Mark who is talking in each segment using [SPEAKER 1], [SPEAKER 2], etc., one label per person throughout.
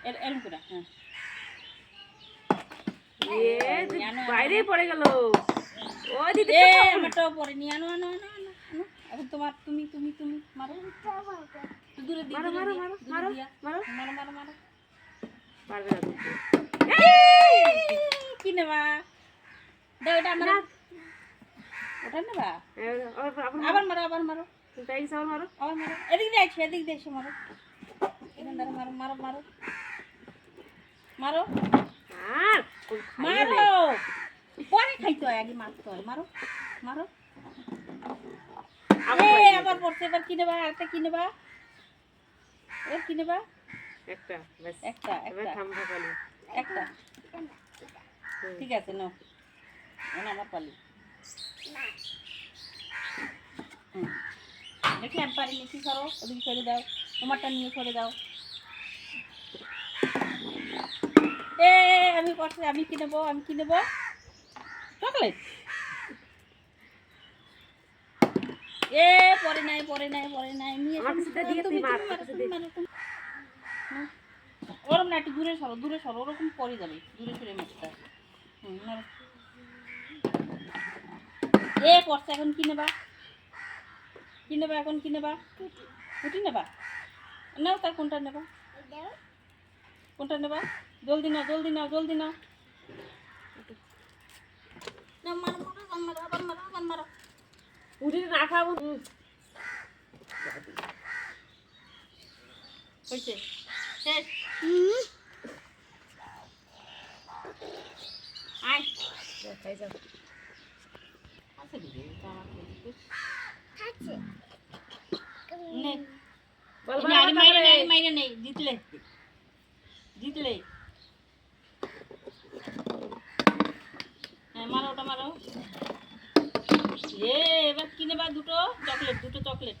[SPEAKER 1] এরকম করে হ্যাঁ
[SPEAKER 2] বাইরে পড়ে গেল ওই দিদি
[SPEAKER 1] আমারটাও পরে নি আনো আনো আনো আনো আনো এখন তোমার তুমি তুমি তুমি মারো দূরে দিয়ে
[SPEAKER 2] মারো মারো মারো মারো মারো
[SPEAKER 1] মারো মারো মারো
[SPEAKER 2] পারবে না তুমি
[SPEAKER 1] কি নেবা দাও এটা আমার ওটা নেবা আবার মারো আবার মারো
[SPEAKER 2] মারো
[SPEAKER 1] আবার মারো এদিক দিয়ে এসে মারো এখান ধরে মারো মারো মারো মারো মারো পরে খাইতে হয় আগে মারতে হয় মারো মারো আবার পড়তে এবার কি নেবা আরেকটা কি নেবা এবার কি নেবা
[SPEAKER 2] একটা বাস
[SPEAKER 1] একটা
[SPEAKER 2] এবার থামবা পালি
[SPEAKER 1] একটা ঠিক আছে নাও এখন আমার পালি দেখি আমি পারি নিচি সরো ওদিকে সরে দাও তোমারটা নিয়ে সরে দাও আমি করছি আমি কি নেবো চকলেট পরে নাই নিয়ে ওরকম না একটু দূরে সরো ওরকম পরে যাবে দূরে সরে মাছটা পড়ছে এখন কি নেবা এখন কি নেবা রুটি নেবা নাও তার কোনটা নেবা জলদি নাও মারো
[SPEAKER 2] উঠে না খাবো
[SPEAKER 1] হয়েছে আয়
[SPEAKER 2] খাই যাও
[SPEAKER 1] মাইরে নেই জিতলে হ্যাঁ মারো ওটা মারো এবার কি নেবা দুটো চকলেট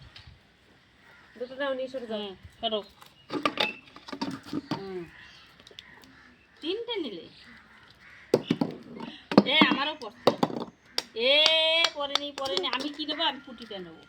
[SPEAKER 2] দুটো দাও নিয়ে সরে যাও
[SPEAKER 1] সরো তিনটে নিলে আমারও পড়ছে পরে নেই আমি কি নেবো আমি পুটিটা নেবো